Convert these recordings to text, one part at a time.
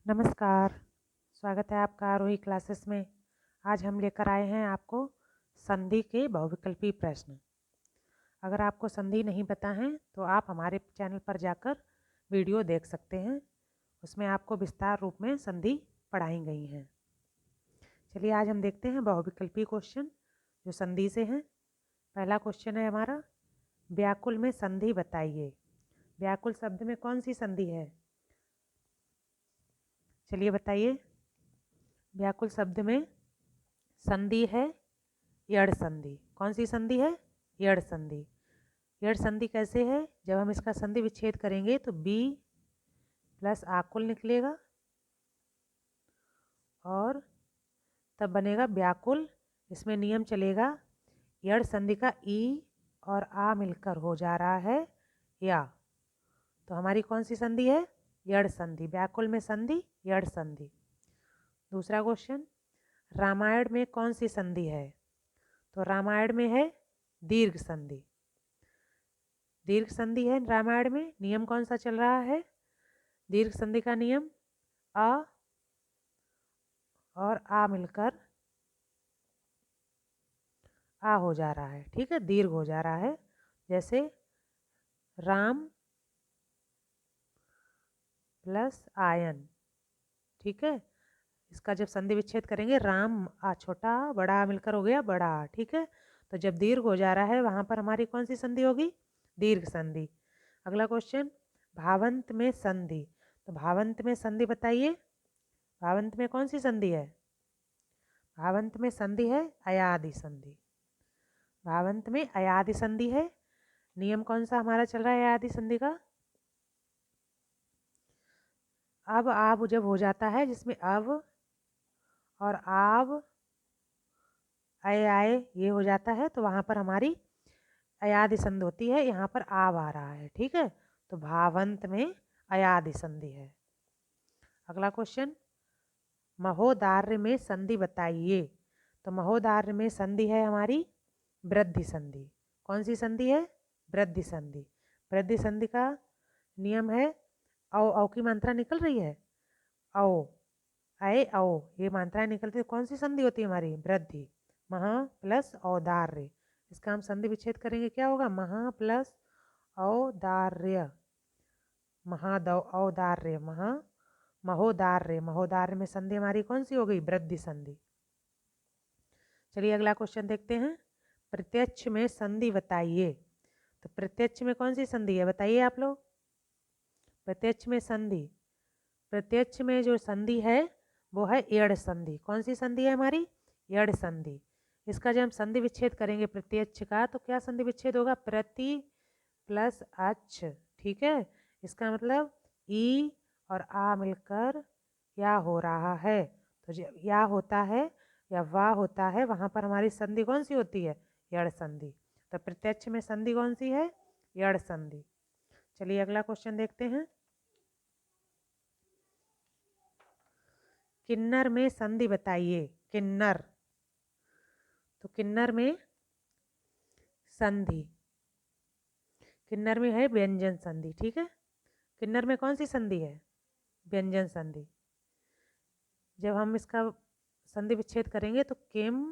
नमस्कार, स्वागत है आपका आरोही क्लासेस में। आज हम लेकर आए हैं आपको संधि के बहुविकल्पी प्रश्न। अगर आपको संधि नहीं पता है तो आप हमारे चैनल पर जाकर वीडियो देख सकते हैं। उसमें आपको विस्तार रूप में संधि पढ़ाई गई हैं। चलिए आज हम देखते हैं बहुविकल्पी क्वेश्चन जो संधि से हैं। पहला क्वेश्चन है हमारा, व्याकुल में संधि बताइए। व्याकुल शब्द में कौन सी संधि है? चलिए बताइए। व्याकुल शब्द में संधि है यड़ संधि। कौन सी संधि है? यड़ संधि। यड़ संधि कैसे है? जब हम इसका संधि विच्छेद करेंगे तो बी प्लस आकुल निकलेगा और तब बनेगा व्याकुल। इसमें नियम चलेगा, यड़ संधि का ई और आ मिलकर हो जा रहा है या। तो हमारी कौन सी संधि है? यड़ संधि। व्याकुल में संधि यड़ संधि। दूसरा क्वेश्चन, रामायण में कौन सी संधि है? तो रामायण में है दीर्घ संधि। दीर्घ संधि है रामायण में। नियम कौन सा चल रहा है? दीर्घ संधि का नियम अ और आ मिलकर आ हो जा रहा है। ठीक है, दीर्घ हो जा रहा है। जैसे राम प्लस आयन। ठीक है, इसका जब संधि विच्छेद करेंगे, राम आ छोटा बड़ा आ मिलकर हो गया बड़ा। ठीक है, तो जब दीर्घ हो जा रहा है वहां पर हमारी कौन सी संधि होगी? दीर्घ संधि। अगला क्वेश्चन, भावंत में संधि। तो भावंत में संधि बताइए। भावंत में कौन सी संधि है? भावंत में संधि है अयादि संधि। भावंत में अयादि संधि है। नियम कौन सा हमारा चल रहा है अयादि संधि का? अब आब जब हो जाता है, जिसमें अब और आब अय आए ये हो जाता है, तो वहां पर हमारी अयादि संधि होती है। यहाँ पर आब आ रहा है। ठीक है, तो भावंत में अयादि संधि है। अगला क्वेश्चन, महोदार्य में संधि बताइए। तो महोदार्य में संधि है हमारी वृद्धि संधि। कौन सी संधि है? वृद्धि संधि। वृद्धि संधि का नियम है, औ की मात्रा निकल रही है, औ आए औ ये मात्राएं निकलती है। कौन सी संधि होती है हमारी? वृद्धि। महा प्लस औदार्य। इसका हम संधि विच्छेद करेंगे, क्या होगा? महा प्लस औदार्य। महादौ औदार्य महा महोदार्य। महोदार्य में संधि हमारी कौन सी हो गई? वृद्धि संधि। चलिए अगला क्वेश्चन देखते हैं, प्रत्यक्ष में संधि बताइए। तो प्रत्यक्ष में कौन सी संधि है बताइए आप लोग। प्रत्यक्ष में संधि, प्रत्यक्ष में जो संधि है वो है यड़ संधि। कौन सी संधि है हमारी? यड़ संधि। इसका जब हम संधि विच्छेद करेंगे प्रत्यक्ष का, तो क्या संधि विच्छेद होगा? प्रति प्लस अच्छ। ठीक है, इसका मतलब ई और आ मिलकर या हो रहा है। तो जब या होता है या वाह होता है, वहां पर हमारी संधि कौन सी होती है? यड़ संधि। तो प्रत्यक्ष में संधि कौन सी है? यड़ संधि। चलिए अगला क्वेश्चन देखते हैं, किन्नर में संधि बताइए। किन्नर, तो किन्नर में संधि, किन्नर में है व्यंजन संधि। ठीक है, किन्नर में कौन सी संधि है? व्यंजन संधि। जब हम इसका संधि विच्छेद करेंगे तो किम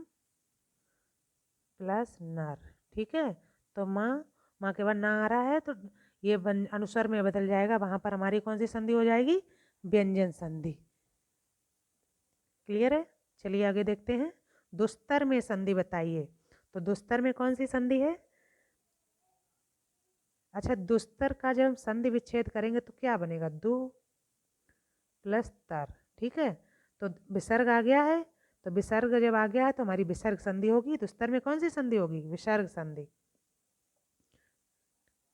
प्लस नर। ठीक है, तो माँ, माँ के बाद ना आ रहा है तो ये अनुस्वर में बदल जाएगा। वहां पर हमारी कौन सी संधि हो जाएगी? व्यंजन संधि। क्लियर है? चलिए आगे देखते हैं, दुस्तर में संधि बताइए। तो दुस्तर में कौन सी संधि है? अच्छा, दुस्तर का जब हम संधि विच्छेद करेंगे तो क्या बनेगा? दु प्लस तर। ठीक है, तो विसर्ग आ गया है, तो विसर्ग जब आ गया है तो हमारी विसर्ग संधि होगी। दुस्तर में कौन सी संधि होगी? विसर्ग संधि।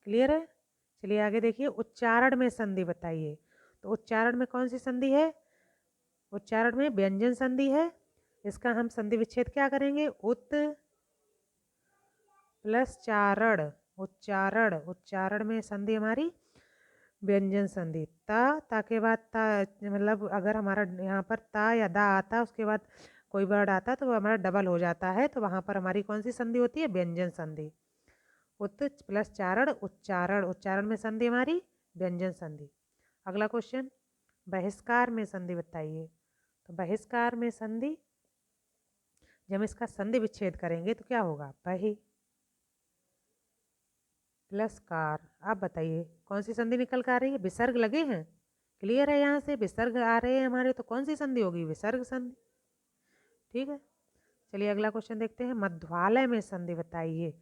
क्लियर है? चलिए आगे देखिए, उच्चारण में संधि बताइए। तो उच्चारण में कौन सी संधि है? उच्चारण में व्यंजन संधि है। इसका हम संधि विच्छेद क्या करेंगे? उत प्लस चारण। उच्चारण, उच्चारण में संधि हमारी व्यंजन संधि। ता के बाद ता, मतलब अगर हमारा यहाँ पर ता या दा आता, उसके बाद कोई वर्ड आता तो वो हमारा डबल हो जाता है, तो वहाँ पर हमारी कौन सी संधि होती है? व्यंजन संधि। उत प्लस चारण उच्चारण, उच्चारण में संधि हमारी व्यंजन संधि। अगला क्वेश्चन, बहिष्कार में संधि बताइए। तो बहिष्कार में संधि, जब इसका संधि विच्छेद करेंगे तो क्या होगा, बहि प्लस कार। आप बताइए कौन सी संधि निकल कर आ रही है, विसर्ग लगे हैं, क्लियर है, यहाँ से विसर्ग आ रहे हैं हमारे, तो कौन सी संधि होगी, विसर्ग संधि। ठीक है, चलिए अगला क्वेश्चन देखते हैं। मध्वालय में संधि बताइए।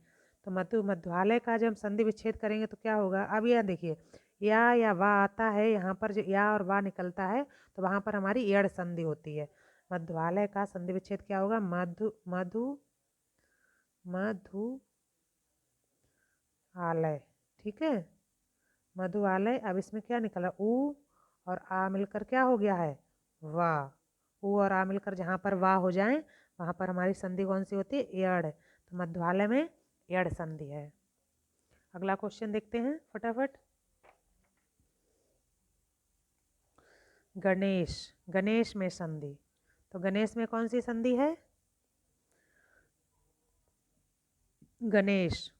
तो मध्वालय का जब हम संधि विच्छेद करेंगे तो क्या होगा, अब यह देखिए या वा आता है, यहाँ पर जो या और वा निकलता है तो वहाँ पर हमारी यड़ संधि होती है। मध्वालय का संधि विच्छेद क्या होगा, मधु मधु मधु आलय। ठीक है, मधुआलय। अब इसमें क्या निकला, ऊ और आ मिलकर क्या हो गया है, वाह। ऊ और आ मिलकर जहाँ पर वाह हो जाए वहाँ पर हमारी संधि कौन सी होती है, यड़। तो मध्वालय में यड़ संधि है। अगला क्वेश्चन देखते हैं फटाफट। गणेश, गणेश में संधि। तो गणेश में कौन सी संधि है, गणेश,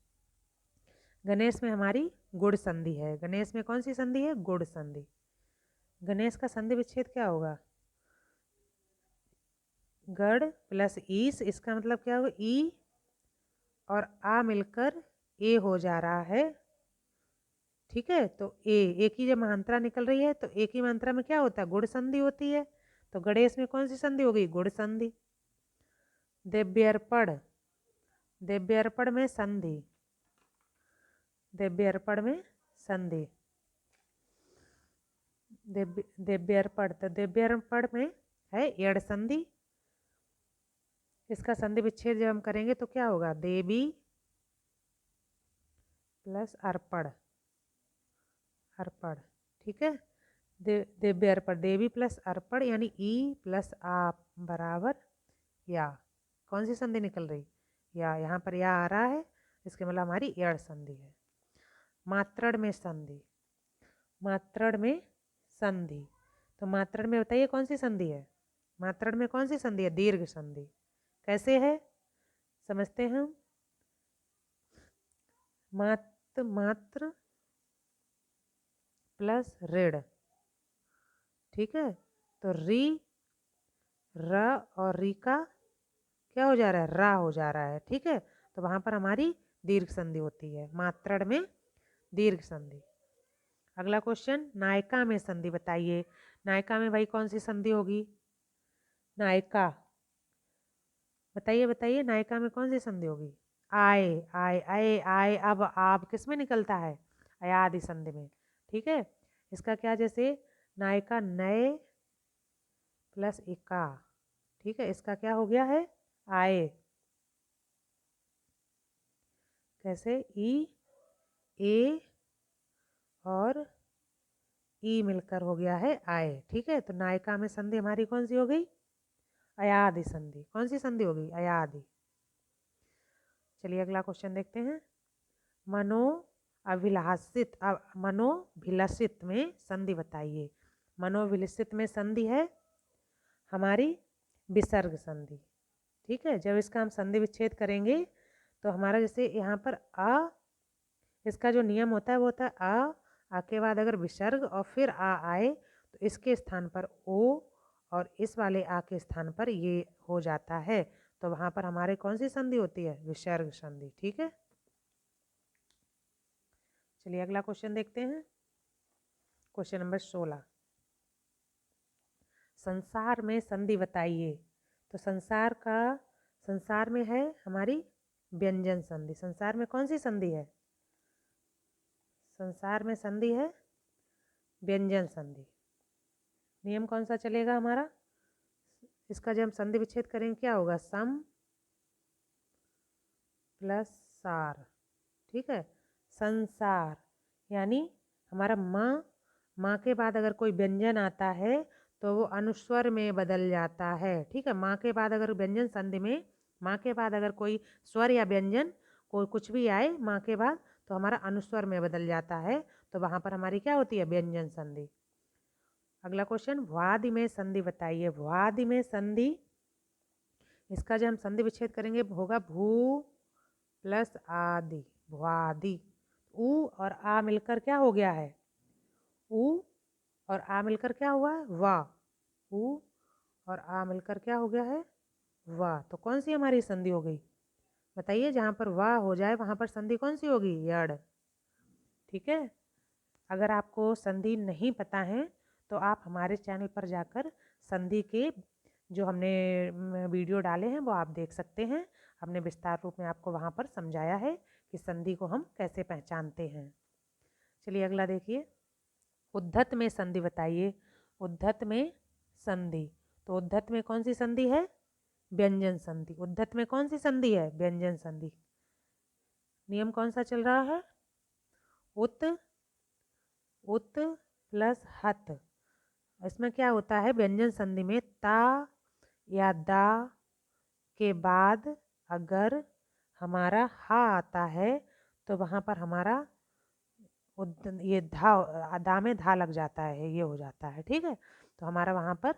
गणेश में हमारी गुण संधि है। गणेश में कौन सी संधि है, गुण संधि। गणेश का संधि विच्छेद क्या होगा, गढ़ प्लस ईस, इसका मतलब क्या होगा, ई और आ मिलकर ए हो जा रहा है। ठीक है, तो ए की जब मात्रा निकल रही है तो ए की मात्रा में क्या होता है, गुण संधि होती है। तो गणेश में कौन सी संधि होगी, गुण संधि। दिव्यर्पण, दिव्यर्पण में संधि, दिव्यर्पण में संधि, दिव्यर्पण। तो दिव्यर्पण में है यड़ संधि। इसका संधि विच्छेद जब हम करेंगे तो क्या होगा, देवी प्लस अर्पण, अर्पण। ठीक है, दिव्य अर्पण, देवी प्लस अर्पण यानी ई प्लस आप बराबर या। कौन सी संधि निकल रही, या। यहाँ पर या आ रहा है, इसके मतलब हमारी यड़ संधि है। मात्रण में संधि, मात्रण में संधि। तो मात्रण में बताइए कौन सी संधि है, मात्रण में कौन सी संधि है, दीर्घ संधि। कैसे है समझते हैं हम। मात्र प्लस ऋण। ठीक है, तो री, र और री का क्या हो जा रहा है, रा हो जा रहा है। ठीक है, तो वहां पर हमारी दीर्घ संधि होती है, मात्रण में दीर्घ संधि। अगला क्वेश्चन, नायिका में संधि बताइए। नायिका में भाई कौन सी संधि होगी, नायिका बताइए, बताइए नायिका में कौन सी संधि होगी, आए आए आए आए। अब आप किस में निकलता है, अयादि संधि में। ठीक है, इसका क्या, जैसे नायिका नए प्लस इका। ठीक है, इसका क्या हो गया है, आए। कैसे, ई ए और ई मिलकर हो गया है आए। ठीक है, तो नायिका में संधि हमारी कौन सी हो गई, अयादि संधि। कौन सी संधि होगी, अयादि। चलिए अगला क्वेश्चन देखते हैं। मनो अभिलाषित, मनोभिलषित में संधि बताइए। मनोभिलषित में संधि है हमारी विसर्ग संधि। ठीक है, जब इसका हम संधि विच्छेद करेंगे तो हमारा जैसे यहाँ पर अ, इसका जो नियम होता है वो होता है आ के बाद अगर विसर्ग और फिर आ आए तो इसके स्थान पर ओ और इस वाले आ के स्थान पर ये हो जाता है। तो वहाँ पर हमारे कौन सी संधि होती है, विसर्ग संधि। ठीक है, चलिए अगला क्वेश्चन देखते हैं। क्वेश्चन नंबर 16, संसार में संधि बताइए। तो संसार में है हमारी व्यंजन संधि। संसार में कौन सी संधि है, संसार में संधि है व्यंजन संधि। नियम कौन सा चलेगा हमारा, इसका जब हम संधि विच्छेद करेंगे क्या होगा, सम प्लस सार। ठीक है, संसार यानी हमारा माँ के बाद अगर कोई व्यंजन आता है तो वो अनुस्वर में बदल जाता है। ठीक है, माँ के बाद अगर व्यंजन संधि में माँ के बाद अगर कोई स्वर या व्यंजन कोई कुछ भी आए माँ के बाद तो हमारा अनुस्वर में बदल जाता है, तो वहाँ पर हमारी क्या होती है, व्यंजन संधि। अगला क्वेश्चन, भ्वादि में संधि बताइए। भ्वादि में संधि, इसका जब हम संधि विच्छेद करेंगे होगा भू प्लस आदि, भ्वादि। ऊ और आ मिलकर क्या हो गया है, ऊ और आ मिलकर क्या हुआ है, वाह। ऊ और आ मिलकर क्या हो गया है, वाह। तो कौन सी हमारी संधि हो गई, बताइए। जहाँ पर वाह हो जाए वहाँ पर संधि कौन सी होगी, यड़। ठीक है। अगर आपको संधि नहीं पता है तो आप हमारे चैनल पर जाकर संधि के जो हमने वीडियो डाले हैं वो आप देख सकते हैं। हमने विस्तार रूप में आपको वहाँ पर समझाया है कि संधि को हम कैसे पहचानते हैं। चलिए अगला देखिए, उद्धत में संधि बताइए। उद्धत में संधि, तो उद्धत में कौन सी संधि है, व्यंजन संधि। उद्धत में कौन सी संधि है, व्यंजन संधि। नियम कौन सा चल रहा है, उत उत प्लस हत। इसमें क्या होता है, व्यंजन संधि में ता या दा के बाद अगर हमारा हा आता है तो वहाँ पर हमारा ये दा में धा लग जाता है, ये हो जाता है। ठीक है, तो हमारा वहाँ पर,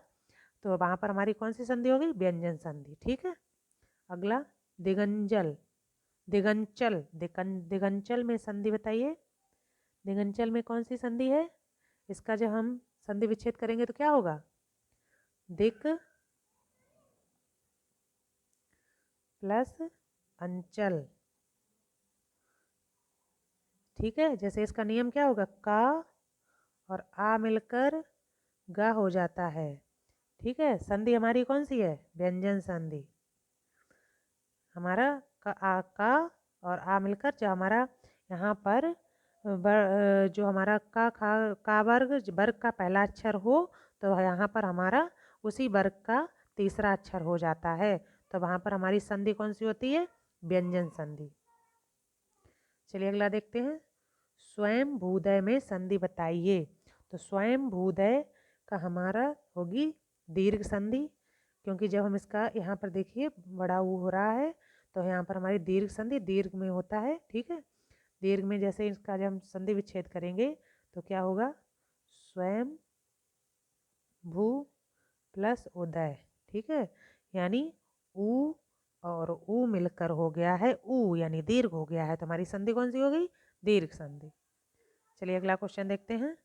तो वहाँ पर हमारी कौन सी संधि होगी, व्यंजन संधि। ठीक है। अगला दिगंजल, दिगंचल, दिगंचल में संधि बताइए। दिगंचल में कौन सी संधि है, इसका जब हम संधि विच्छेद करेंगे तो क्या होगा, दिक प्लस अंचल। ठीक है, जैसे इसका नियम क्या होगा, का और आ मिलकर गा हो जाता है। ठीक है, संधि हमारी कौन सी है, व्यंजन संधि। हमारा का और आ मिलकर जो हमारा यहाँ पर जो हमारा का वर्ग का पहला अक्षर हो तो यहाँ पर हमारा उसी वर्ग का तीसरा अक्षर हो जाता है, तो वहाँ पर हमारी संधि कौन सी होती है, व्यंजन संधि। चलिए अगला देखते हैं, स्वयं भूदय में संधि बताइए। तो स्वयं भूदय का हमारा होगी दीर्घ संधि, क्योंकि जब हम इसका यहाँ पर देखिए बड़ा ऊ हो रहा है तो यहाँ पर हमारी दीर्घ संधि दीर्घ में होता है। ठीक है, दीर्घ में जैसे इसका जब हम संधि विच्छेद करेंगे तो क्या होगा, स्वयं भू प्लस उदय। ठीक है, यानी ऊ और ऊ मिलकर हो गया है ऊ, यानी दीर्घ हो गया है, तो हमारी संधि कौन सी हो गई, दीर्घ संधि। चलिए अगला क्वेश्चन देखते हैं,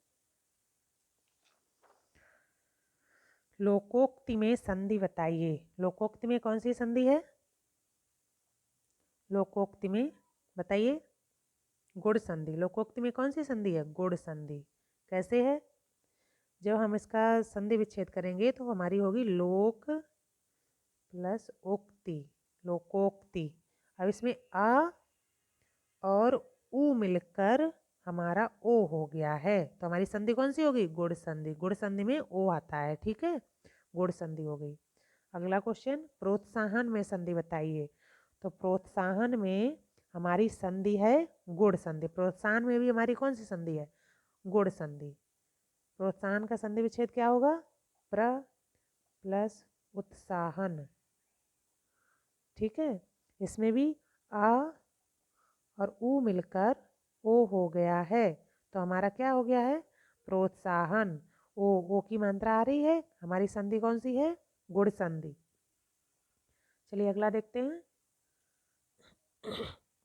लोकोक्ति में संधि बताइए। लोकोक्ति में कौन सी संधि है, लोकोक्ति में बताइए, गुण संधि। लोकोक्ति में कौन सी संधि है, गुण संधि। कैसे है, जब हम इसका संधि विच्छेद करेंगे तो हमारी होगी लोक प्लस उक्ति, लोकोक्ति। अब इसमें आ और ऊ मिलकर हमारा ओ हो गया है, तो हमारी संधि कौन सी होगी, गुण संधि। गुण संधि में ओ आता है। ठीक है, गुण संधि हो गई। अगला क्वेश्चन, प्रोत्साहन में संधि बताइए। तो प्रोत्साहन में हमारी संधि है गुण संधि। प्रोत्साहन में भी हमारी कौन सी संधि है, गुण संधि। प्रोत्साहन का संधि विच्छेद क्या होगा, प्र प्लस उत्साहन। ठीक है, इसमें भी आ और ऊ मिलकर ओ हो गया है, तो हमारा क्या हो गया है, प्रोत्साहन। ओ की मात्रा आ रही है, हमारी संधि कौन सी है, गुण संधि। चलिए अगला देखते हैं,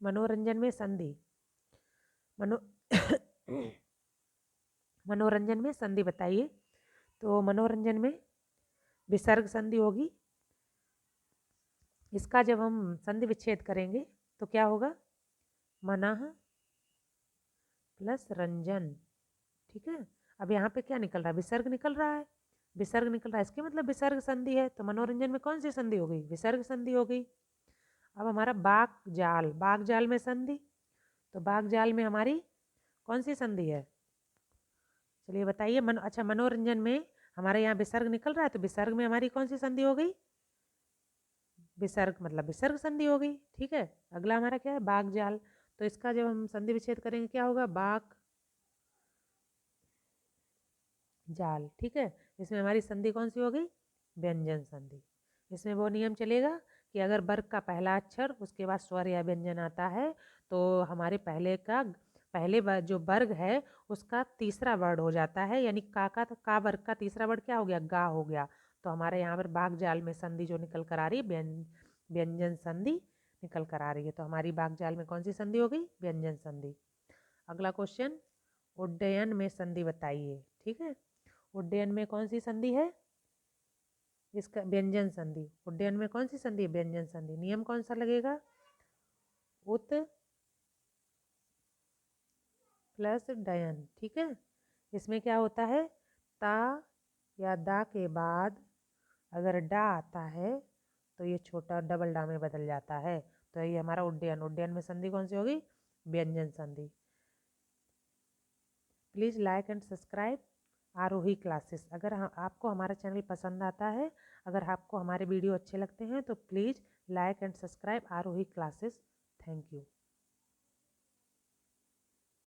मनोरंजन में संधि। मनोरंजन में संधि बताइए। तो मनोरंजन में विसर्ग संधि होगी। इसका जब हम संधि विच्छेद करेंगे तो क्या होगा, मनः प्लस रंजन। ठीक है, अब यहाँ पे क्या निकल रहा है, विसर्ग निकल रहा है। विसर्ग निकल रहा है, इसके मतलब विसर्ग संधि है, तो मनोरंजन में कौन सी संधि हो गई, विसर्ग संधि हो गई। अब हमारा बाग जाल, बाग जाल में संधि, तो बाग जाल में हमारी कौन सी संधि है, चलिए बताइए। अच्छा, मनोरंजन में हमारे यहाँ विसर्ग निकल रहा है, तो विसर्ग में हमारी कौन सी संधि हो गई, विसर्ग मतलब विसर्ग संधि हो गई। ठीक है, अगला हमारा क्या है, बाग जाल। तो इसका जब हम संधि विच्छेद करेंगे क्या होगा, बाग जाल। ठीक है, इसमें हमारी संधि कौन सी हो गई, व्यंजन संधि। इसमें वो नियम चलेगा कि अगर वर्ग का पहला अक्षर उसके बाद स्वर या व्यंजन आता है तो हमारे पहले जो वर्ग है उसका तीसरा वर्ड हो जाता है, यानी का वर्ग का तीसरा वर्ड क्या हो गया, गा हो गया। तो हमारे यहाँ पर बाग जाल में संधि जो निकल कर आ रही है, व्यंजन संधि निकल कर आ रही है, तो हमारी बाग जाल में कौन सी संधि हो गई, व्यंजन संधि। अगला क्वेश्चन, उड्डयन में संधि बताइए। ठीक है, उड्डयन में कौन सी संधि है? इसका व्यंजन संधि। उड्डयन में कौन सी संधि? व्यंजन संधि। नियम कौन सा लगेगा? उत प्लस डयन। ठीक है, इसमें क्या होता है? ता या दा के बाद अगर डा आता है तो ये छोटा डबल डा में बदल जाता है। तो ये हमारा उड्डयन। उड्डयन में संधि कौन सी होगी? व्यंजन संधि। Please like and subscribe Aarohi classes. अगर आपको हमारा चैनल पसंद आता है, अगर आपको हमारे वीडियो अच्छे लगते हैं तो please like and subscribe Aarohi classes. Thank you.